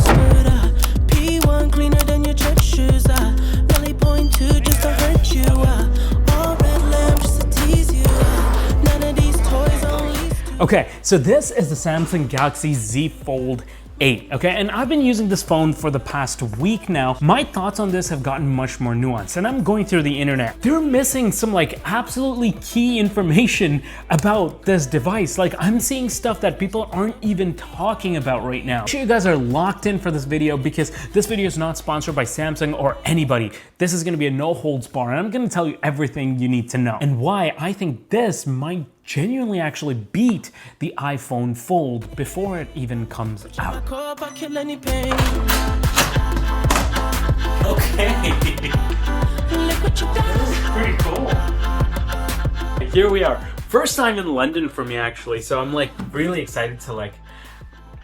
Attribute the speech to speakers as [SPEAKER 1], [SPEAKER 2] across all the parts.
[SPEAKER 1] word. P1 cleaner than your church shoes. Belly point two just to hurt you. All red lamp just to tease you. None of these toys only.
[SPEAKER 2] Okay, so this is the Samsung Galaxy Z Fold 8, okay? And I've been using this phone for the past week now. My thoughts on this have gotten much more nuanced, and I'm going through the internet. They're missing some like absolutely key information about this device. Like I'm seeing stuff that people aren't even talking about right now. Make sure you guys are locked in for this video because this video is not sponsored by Samsung or anybody. This is gonna be a no holds bar, and I'm gonna tell you everything you need to know and why I think this might genuinely actually beat the iPhone Fold before it even comes out. Okay. This is pretty cool. Here we are. First time in London for me actually, so I'm like really excited to like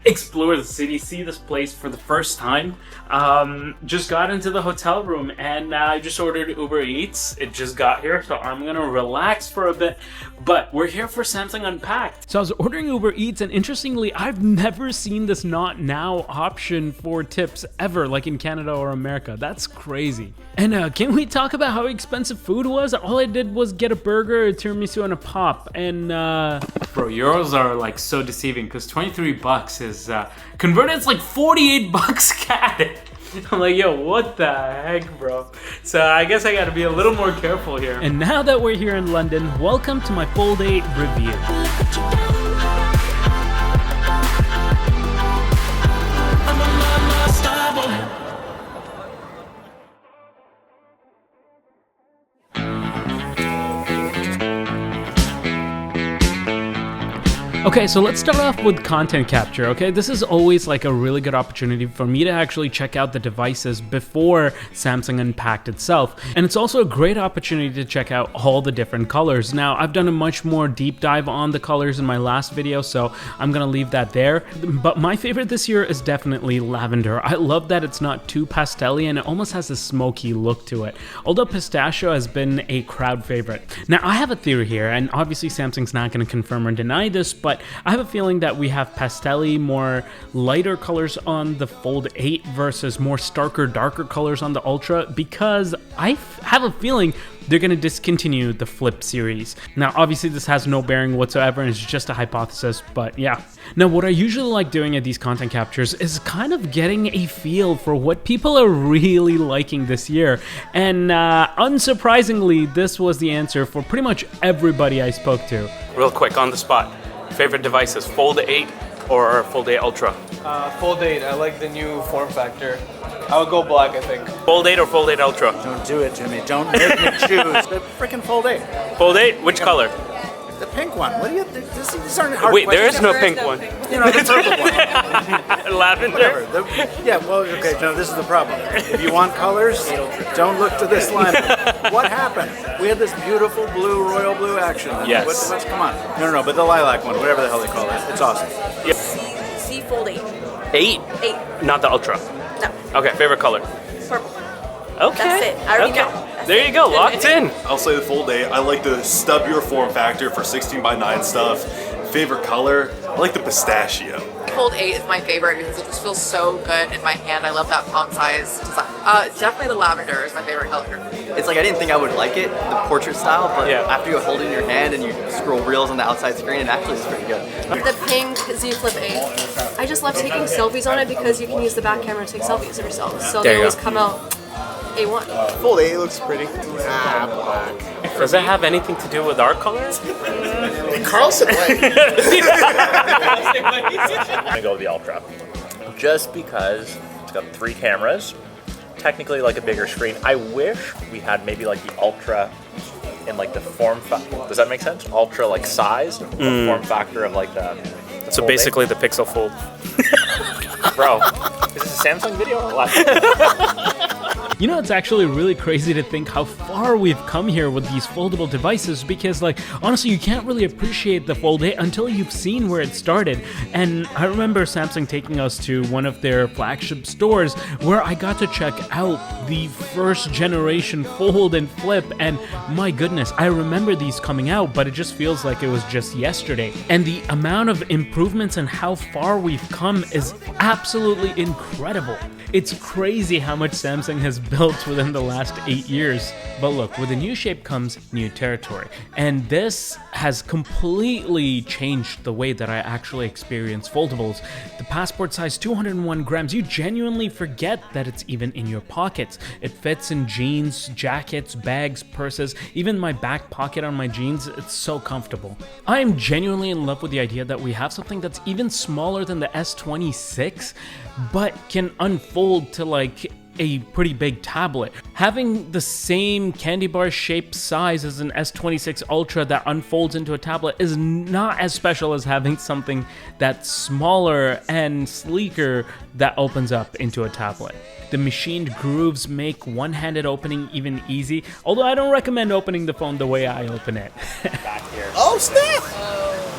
[SPEAKER 2] explore the city, see this place for the first time. Just got into the hotel room and I just ordered Uber Eats. It just got here, so I'm gonna relax for a bit. But we're here for Samsung Unpacked. So I was ordering Uber Eats, and interestingly, I've never seen this not now option for tips ever, like in Canada or America. That's crazy. And can we talk about how expensive food was? All I did was get a burger, a tiramisu, and a pop. And bro, euros are like so deceiving because 23 bucks is converted. It's like 48 bucks CAD. I'm like, yo, what the heck, bro? So I guess I gotta be a little more careful here. And now that we're here in London, welcome to my Fold 8 review. Okay, so let's start off with content capture, okay? This is always like a really good opportunity for me to actually check out the devices before Samsung Unpacked itself. And it's also a great opportunity to check out all the different colors. Now, I've done a much more deep dive on the colors in my last video, so I'm gonna leave that there. But my favorite this year is definitely lavender. I love that it's not too pastel-y and it almost has a smoky look to it. Although pistachio has been a crowd favorite. Now, I have a theory here, and obviously Samsung's not gonna confirm or deny this, but I have a feeling that we have pastel-y, more lighter colors on the Fold 8 versus more starker, darker colors on the Ultra, because I have a feeling they're going to discontinue the Flip series. Now, obviously this has no bearing whatsoever and it's just a hypothesis, but yeah. Now, what I usually like doing at these content captures is kind of getting a feel for what people are really liking this year. And unsurprisingly, this was the answer for pretty much everybody I spoke to. Real quick, on the spot. Favorite devices, Fold 8 or Fold 8 Ultra?
[SPEAKER 3] Fold 8, I like the new form factor. I would go black, I think.
[SPEAKER 2] Fold 8 or Fold 8 Ultra?
[SPEAKER 4] Don't do it, Jimmy. Don't make me choose. The freaking Fold 8.
[SPEAKER 2] Fold 8? Which color?
[SPEAKER 4] The pink one. What do you? These aren't hard
[SPEAKER 2] Wait, there is
[SPEAKER 4] questions.
[SPEAKER 2] no pink one.
[SPEAKER 4] You know, the purple one.
[SPEAKER 2] Lavender?
[SPEAKER 4] Yeah, well, okay, no, this is the problem. If you want colors, don't look to this lineup. What happened? We had this beautiful blue, royal blue action.
[SPEAKER 2] Yes.
[SPEAKER 4] Come on. No, but the lilac one, whatever the hell they call it. It's awesome.
[SPEAKER 5] Z Fold 8.
[SPEAKER 2] 8?
[SPEAKER 5] 8.
[SPEAKER 2] Not the Ultra?
[SPEAKER 5] No.
[SPEAKER 2] Okay, favorite color?
[SPEAKER 5] Purple.
[SPEAKER 2] Okay.
[SPEAKER 5] That's it. I already know. That's
[SPEAKER 2] there you go, locked in.
[SPEAKER 6] I'll say the Fold 8. I like the stubbier form factor for 16:9 stuff. Favorite color? I like the pistachio.
[SPEAKER 7] Fold 8 is my favorite because it just feels so good in my hand. I love that palm size design. Definitely the lavender is my favorite color.
[SPEAKER 8] It's like I didn't think I would like it, the portrait style, but after you hold it in your hand and you scroll reels on the outside screen, it actually is pretty good.
[SPEAKER 5] The pink Z Flip 8. I just love taking selfies on it because you can use the back camera to take selfies of yourself. So they always come out A1.
[SPEAKER 3] Fold 8 looks pretty.
[SPEAKER 4] Black.
[SPEAKER 2] Does that have anything to do with our colors?
[SPEAKER 3] Carlson way.
[SPEAKER 9] I'm gonna go with the Ultra. Just because it's got 3 cameras, technically like a bigger screen. I wish we had maybe like the Ultra in like the form factor. Does that make sense? Ultra like size, form factor of like the
[SPEAKER 2] So
[SPEAKER 9] Fold
[SPEAKER 2] basically
[SPEAKER 9] 8.
[SPEAKER 2] the Pixel Fold.
[SPEAKER 9] Bro, is this a Samsung video or what?
[SPEAKER 2] You know, it's actually really crazy to think how far we've come here with these foldable devices, because like honestly you can't really appreciate the Fold 8 until you've seen where it started. And I remember Samsung taking us to one of their flagship stores where I got to check out the first generation Fold and Flip, and my goodness, I remember these coming out, but it just feels like it was just yesterday. And the amount of improvements and how far we've come is absolutely incredible. It's crazy how much Samsung has built within the last 8 years. But look, with a new shape comes new territory. And this has completely changed the way that I actually experience foldables. The passport size 201 grams, you genuinely forget that it's even in your pockets. It fits in jeans, jackets, bags, purses, even my back pocket on my jeans. It's so comfortable. I am genuinely in love with the idea that we have something that's even smaller than the S26, but can unfold to like a pretty big tablet. Having the same candy bar shaped size as an S26 Ultra that unfolds into a tablet is not as special as having something that's smaller and sleeker that opens up into a tablet. The machined grooves make one-handed opening even easy, although I don't recommend opening the phone the way I open it.
[SPEAKER 9] Back here.
[SPEAKER 4] Oh, snap!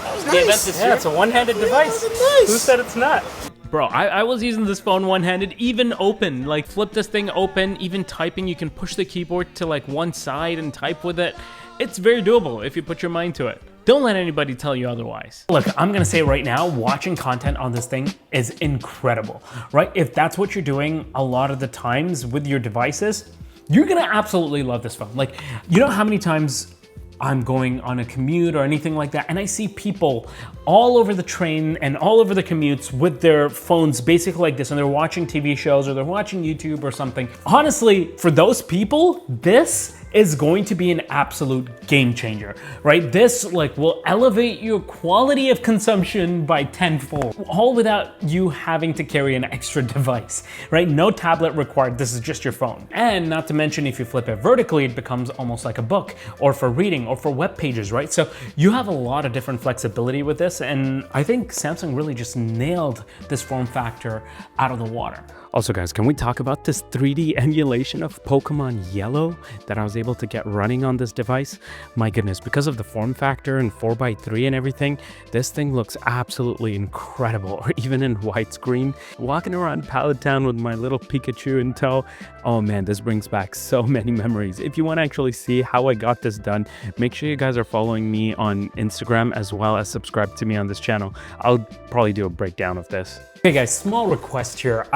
[SPEAKER 4] That was nice.
[SPEAKER 2] Yeah, it's a one-handed device.
[SPEAKER 4] Nice.
[SPEAKER 2] Who said it's not? Bro, I was using this phone one-handed, even open, like flip this thing open, even typing, you can push the keyboard to like one side and type with it. It's very doable if you put your mind to it. Don't let anybody tell you otherwise. Look, I'm gonna say right now, watching content on this thing is incredible, right? If that's what you're doing a lot of the times with your devices, you're gonna absolutely love this phone. Like, you know how many times I'm going on a commute or anything like that, and I see people all over the train and all over the commutes with their phones basically like this, and they're watching TV shows or they're watching YouTube or something. Honestly, for those people, this is going to be an absolute game changer, right? This like will elevate your quality of consumption by tenfold, all without you having to carry an extra device, right? No tablet required, this is just your phone. And not to mention, if you flip it vertically, it becomes almost like a book, or for reading, or for web pages, right? So you have a lot of different flexibility with this, and I think Samsung really just nailed this form factor out of the water. Also guys, can we talk about this 3D emulation of Pokemon Yellow that I was able to get running on this device? My goodness, because of the form factor and 4x3 and everything, this thing looks absolutely incredible, or even in widescreen. Walking around Pallet Town with my little Pikachu in tow, oh man, this brings back so many memories. If you want to actually see how I got this done, make sure you guys are following me on Instagram as well as subscribe to me on this channel. I'll probably do a breakdown of this. Okay guys, small request here.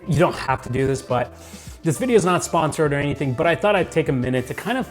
[SPEAKER 2] You don't have to do this, but this video is not sponsored or anything, but I thought I'd take a minute to kind of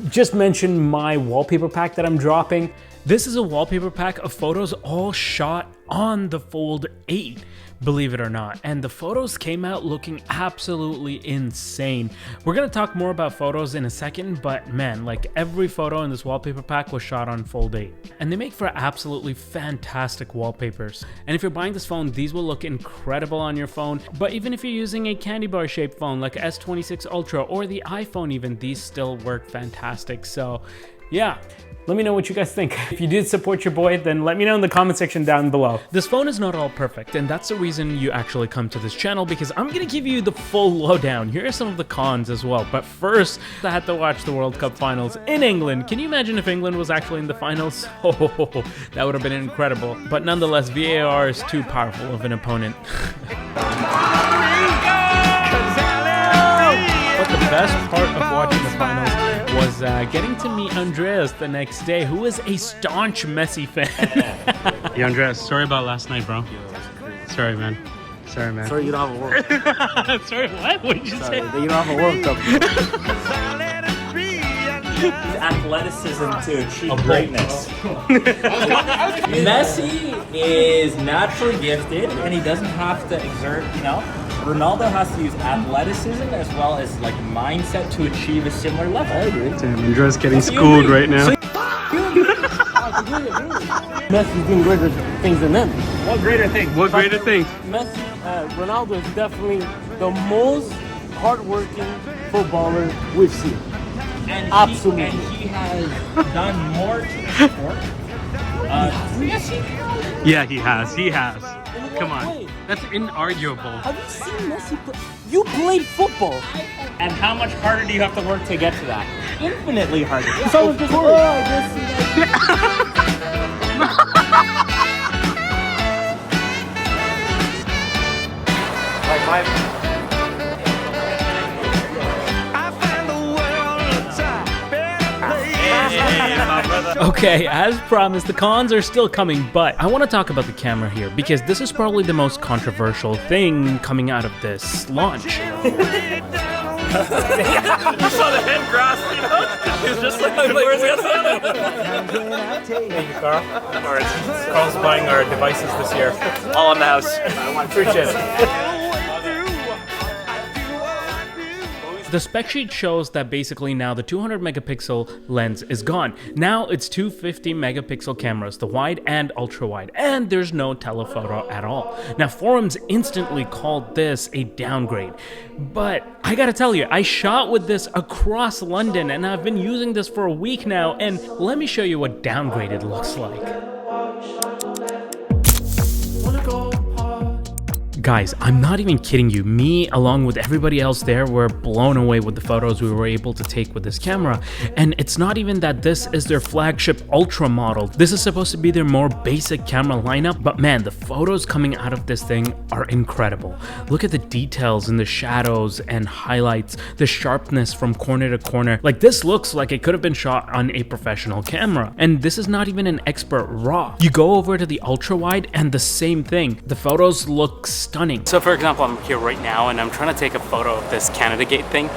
[SPEAKER 2] just mention my wallpaper pack that I'm dropping. This is a wallpaper pack of photos all shot on the Fold 8, believe it or not. And the photos came out looking absolutely insane. We're gonna talk more about photos in a second, but man, like every photo in this wallpaper pack was shot on Fold 8. And they make for absolutely fantastic wallpapers. And if you're buying this phone, these will look incredible on your phone. But even if you're using a candy bar shaped phone like S26 Ultra or the iPhone even, these still work fantastic. So yeah. Let me know what you guys think. If you did support your boy, then let me know in the comment section down below. This phone is not all perfect, and that's the reason you actually come to this channel, because I'm gonna give you the full lowdown. Here are some of the cons as well. But first, I had to watch the World Cup finals in England. Can you imagine if England was actually in the finals? Oh, that would have been incredible. But nonetheless, VAR is too powerful of an opponent. But the best part of watching the finals was getting to meet Andreas the next day, who is a staunch Messi fan. Hey Andreas, sorry about last night, bro. Sorry, man. Sorry, man.
[SPEAKER 10] Sorry you don't have a World Cup.
[SPEAKER 2] Sorry, what? What did you say?
[SPEAKER 10] That you don't have a World Cup. Athleticism to achieve greatness. Messi is naturally gifted, and he doesn't have to exert, you know. Ronaldo has to use athleticism as well as like mindset to achieve a similar level. I agree.
[SPEAKER 2] Damn, Andre's getting schooled right now.
[SPEAKER 10] Messi's doing greater things than them.
[SPEAKER 2] What greater things? What greater things?
[SPEAKER 10] Messi, Ronaldo is definitely the most hardworking footballer we've seen. And absolutely. He has done more to the sport.
[SPEAKER 2] Yeah, he has. He has. Come on. That's inarguable.
[SPEAKER 10] Have you seen Messi play? You played football. And how much harder do you have to work to get to that? Infinitely harder. Yeah, so of course.
[SPEAKER 2] Okay, as promised, the cons are still coming, but I want to talk about the camera here because this is probably the most controversial thing coming out of this launch.
[SPEAKER 9] You saw the head grasp, you know? He was just like, where's the
[SPEAKER 10] Thank you, Carl. Carl's buying our devices this year.
[SPEAKER 9] all in the house.
[SPEAKER 10] Appreciate it.
[SPEAKER 2] The spec sheet shows that basically now the 200 megapixel lens is gone. Now it's two 50 megapixel cameras, the wide and ultra wide, and there's no telephoto at all. Now forums instantly called this a downgrade, but I gotta tell you, I shot with this across London and I've been using this for a week now, and let me show you what downgraded looks like. Guys, I'm not even kidding you. Me, along with everybody else there, were blown away with the photos we were able to take with this camera. And it's not even that this is their flagship ultra model. This is supposed to be their more basic camera lineup, but man, the photos coming out of this thing are incredible. Look at the details in the shadows and highlights, the sharpness from corner to corner. Like, this looks like it could have been shot on a professional camera. And this is not even an expert RAW. You go over to the ultra wide and the same thing. The photos look stunning. So for example, I'm here right now and I'm trying to take a photo of this Canada Gate thing,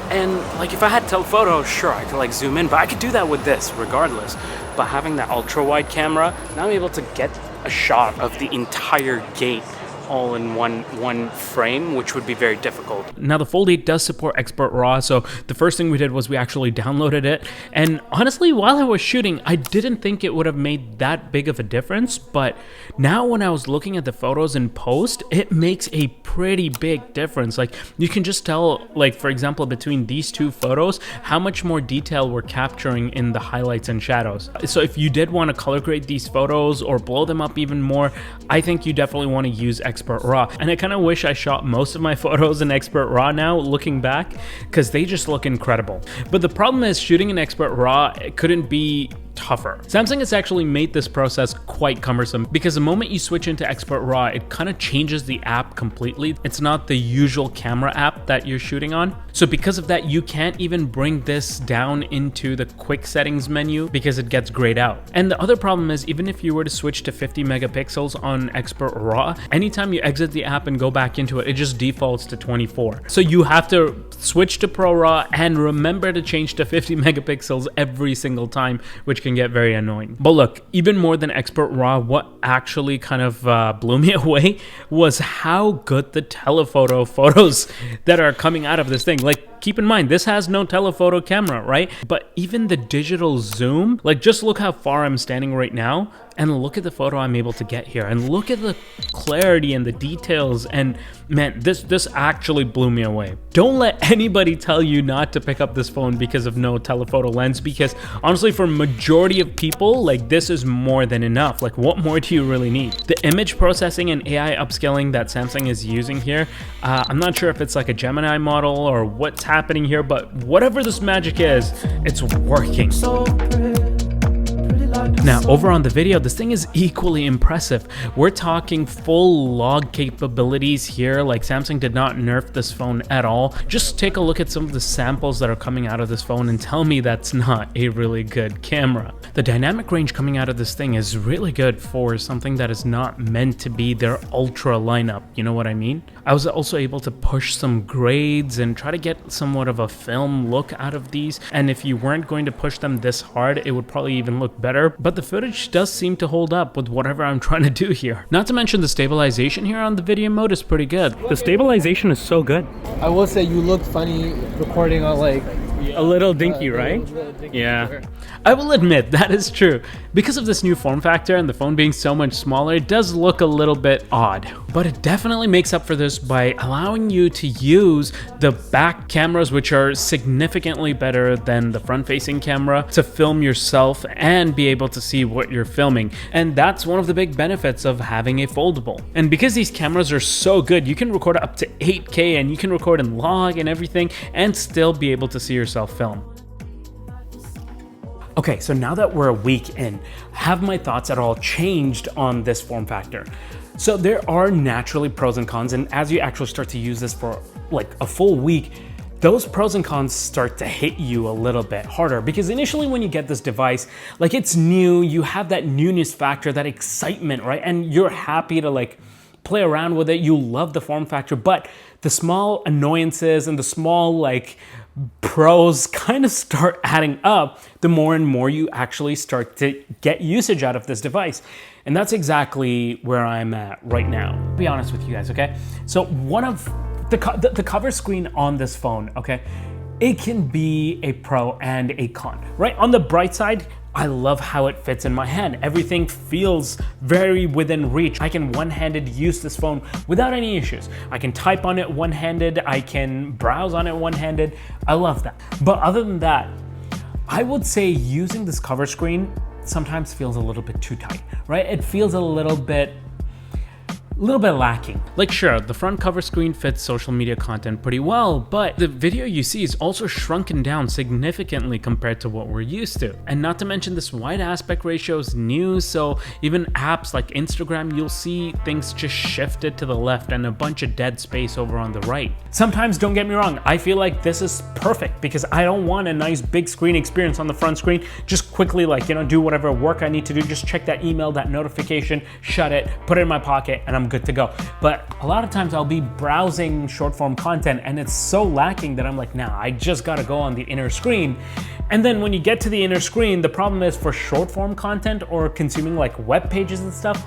[SPEAKER 2] and like if I had telephoto, sure, I could like zoom in, but I could do that with this regardless. But having that ultra wide camera, now I'm able to get a shot of the entire gate all in one frame, which would be very difficult. Now the Fold 8 does support expert RAW, so the first thing we did was we actually downloaded it, and honestly, while I was shooting, I didn't think it would have made that big of a difference, but now when I was looking at the photos in post, it makes a pretty big difference. Like, you can just tell, like for example, between these two photos, how much more detail we're capturing in the highlights and shadows. So if you did want to color grade these photos or blow them up even more, I think you definitely want to use Expert RAW. And I kind of wish I shot most of my photos in Expert RAW now, looking back, because they just look incredible. But the problem is, shooting in Expert RAW, it couldn't be tougher. Samsung has actually made this process quite cumbersome because the moment you switch into Expert RAW, it kind of changes the app completely. It's not the usual camera app that you're shooting on. So because of that, you can't even bring this down into the quick settings menu because it gets grayed out. And the other problem is, even if you were to switch to 50 megapixels on Expert RAW, anytime you exit the app and go back into it, it just defaults to 24. So you have to switch to Pro RAW and remember to change to 50 megapixels every single time, which can get very annoying. But look, even more than Expert RAW, what actually kind of blew me away was how good the telephoto photos that are coming out of this thing. Like, keep in mind, this has no telephoto camera, right? But even the digital zoom, like, just look how far I'm standing right now, and look at the photo I'm able to get here, and look at the clarity and the details, and man, this actually blew me away. Don't let anybody tell you not to pick up this phone because of no telephoto lens, because honestly, for majority of people, like, this is more than enough. Like, what more do you really need? The image processing and AI upscaling that Samsung is using here, I'm not sure if it's like a Gemini model or what's happening here, but whatever this magic is, it's working. Now, over on the video, this thing is equally impressive. We're talking full log capabilities here. Like, Samsung did not nerf this phone at all. Just take a look at some of the samples that are coming out of this phone and tell me that's not a really good camera. The dynamic range coming out of this thing is really good for something that is not meant to be their ultra lineup. You know what I mean? I was also able to push some grades and try to get somewhat of a film look out of these. And if you weren't going to push them this hard, it would probably even look better. But the footage does seem to hold up with whatever I'm trying to do here. Not to mention the stabilization here on the video mode is pretty good. The stabilization is so good.
[SPEAKER 3] I will say you looked funny recording on like
[SPEAKER 2] A little dinky, right? Yeah. I will admit, that is true. Because of this new form factor and the phone being so much smaller, it does look a little bit odd. But it definitely makes up for this by allowing you to use the back cameras, which are significantly better than the front-facing camera, to film yourself and be able to see what you're filming. And that's one of the big benefits of having a foldable. And because these cameras are so good, you can record up to 8K and you can record in log and everything and still be able to see yourself film. Okay, so now that we're a week in, have my thoughts at all changed on this form factor? So there are naturally pros and cons, and as you actually start to use this for like a full week, those pros and cons start to hit you a little bit harder, because initially when you get this device, like it's new, you have that newness factor, that excitement, right? And you're happy to like play around with it, you love the form factor, but the small annoyances and the small like pros kind of start adding up the more and more you actually start to get usage out of this device. And that's exactly where I'm at right now. I'll be honest with you guys, okay? So one of the cover screen on this phone, okay, it can be a pro and a con, right? On the bright side, I love how it fits in my hand. Everything feels very within reach. I can one-handed use this phone without any issues. I can type on it one-handed. I can browse on it one-handed. I love that. But other than that, I would say using this cover screen sometimes feels a little bit too tight, right? It feels a little bit lacking. Like sure, the front cover screen fits social media content pretty well, but the video you see is also shrunken down significantly compared to what we're used to. And not to mention this wide aspect ratio is new, so even apps like Instagram, you'll see things just shifted to the left and a bunch of dead space over on the right. Sometimes, don't get me wrong, I feel like this is perfect because I don't want a nice big screen experience on the front screen. Just quickly like, you know, do whatever work I need to do, just check that email, that notification, shut it, put it in my pocket, and I'm good to go. But a lot of times I'll be browsing short form content and it's so lacking that I'm like, nah, I just gotta go on the inner screen. And then when you get to the inner screen, the problem is for short form content or consuming like web pages and stuff,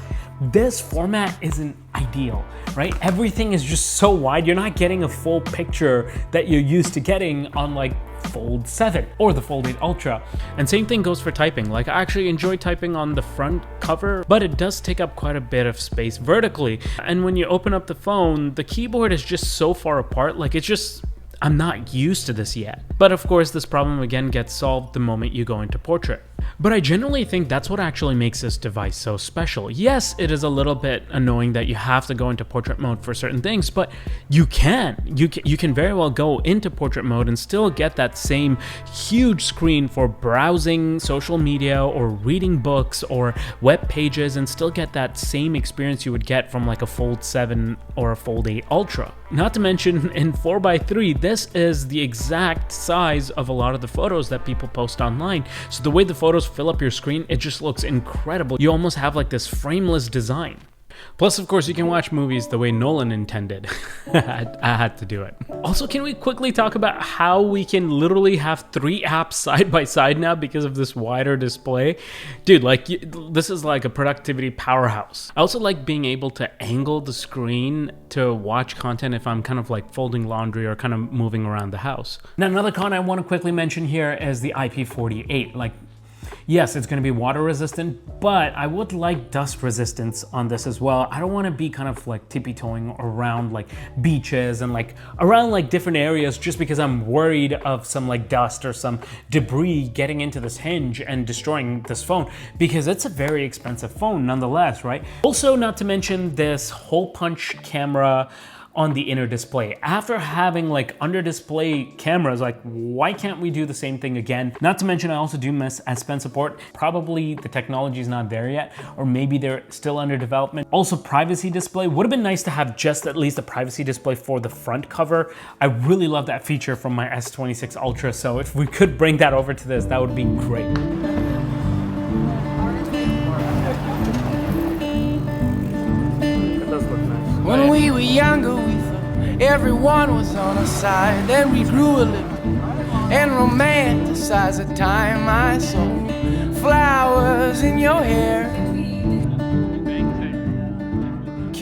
[SPEAKER 2] this format isn't ideal, right? Everything is just so wide. You're not getting a full picture that you're used to getting on like Fold 7 or the Fold 8 Ultra. And same thing goes for typing. Like I actually enjoy typing on the front cover, but it does take up quite a bit of space vertically. And when you open up the phone, the keyboard is just so far apart. Like it's just, I'm not used to this yet. But of course, this problem again gets solved the moment you go into portrait. But I generally think that's what actually makes this device so special. Yes, it is a little bit annoying that you have to go into portrait mode for certain things, but you can very well go into portrait mode and still get that same huge screen for browsing social media or reading books or web pages and still get that same experience you would get from like a Fold 7 or a Fold 8 Ultra. Not to mention in 4:3, this is the exact size of a lot of the photos that people post online. So the way the photos fill up your screen, it just looks incredible. You almost have like this frameless design. Plus, of course, you can watch movies the way Nolan intended. I had to do it. Also, can we quickly talk about how we can literally have 3 apps side by side now because of this wider display? Dude, like this is like a productivity powerhouse. I also like being able to angle the screen to watch content if I'm kind of like folding laundry or kind of moving around the house. Now, another con I want to quickly mention here is the IP48. Like, yes, it's going to be water resistant, but I would like dust resistance on this as well. I don't want to be kind of like tippy-toeing around like beaches and like around like different areas just because I'm worried of some like dust or some debris getting into this hinge and destroying this phone, because it's a very expensive phone nonetheless, right? Also, not to mention this hole punch camera on the inner display. After having like under display cameras, like why can't we do the same thing again? Not to mention I also do miss S Pen support. Probably the technology is not there yet, or maybe they're still under development. Also, privacy display. Would have been nice to have just at least a privacy display for the front cover. I really love that feature from my S26 Ultra, so if we could bring that over to this, that would be great.
[SPEAKER 1] When we were younger, we thought everyone was on our side. Then we grew a little and romanticized the time I saw flowers in your hair.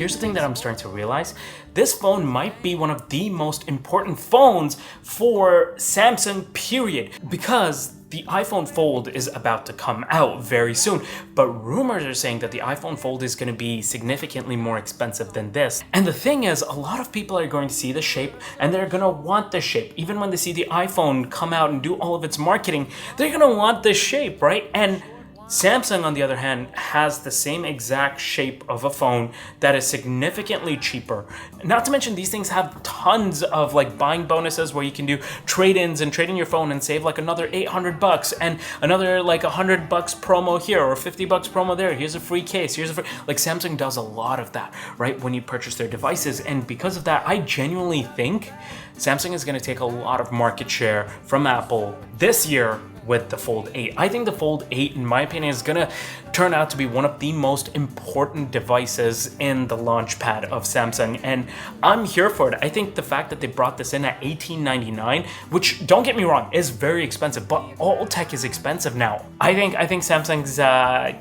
[SPEAKER 2] here's the thing that I'm starting to realize. This phone might be one of the most important phones for Samsung, period, because the iPhone Fold is about to come out very soon, but rumors are saying that the iPhone Fold is going to be significantly more expensive than this. And the thing is, a lot of people are going to see the shape and they're going to want the shape. Even when they see the iPhone come out and do all of its marketing, they're going to want this shape, right? And Samsung, on the other hand, has the same exact shape of a phone that is significantly cheaper. Not to mention, these things have tons of like buying bonuses where you can do trade-ins and trade in your phone and save like another $800 and another like $100 promo here or $50 promo there. Here's a free case. Here's a free, like Samsung does a lot of that, right? When you purchase their devices. And because of that, I genuinely think Samsung is going to take a lot of market share from Apple this year with the Fold 8. I think the Fold 8, in my opinion, is gonna turn out to be one of the most important devices in the launch pad of Samsung, and I'm here for it. I think the fact that they brought this in at $1899, which, don't get me wrong, is very expensive, but all tech is expensive now. I think Samsung's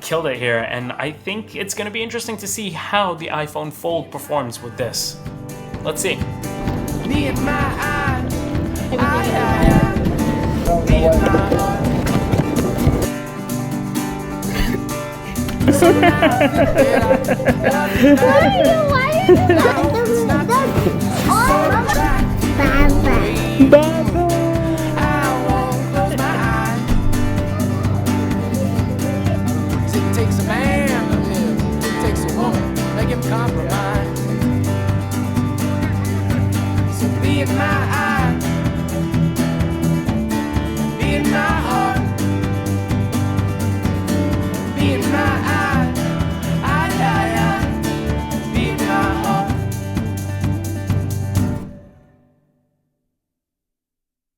[SPEAKER 2] killed it here, and I think it's gonna be interesting to see how the iPhone Fold performs with this. Let's see.
[SPEAKER 1] Me and my eyes, me and my It takes a man to live, it takes a woman, make him compromise. So be it my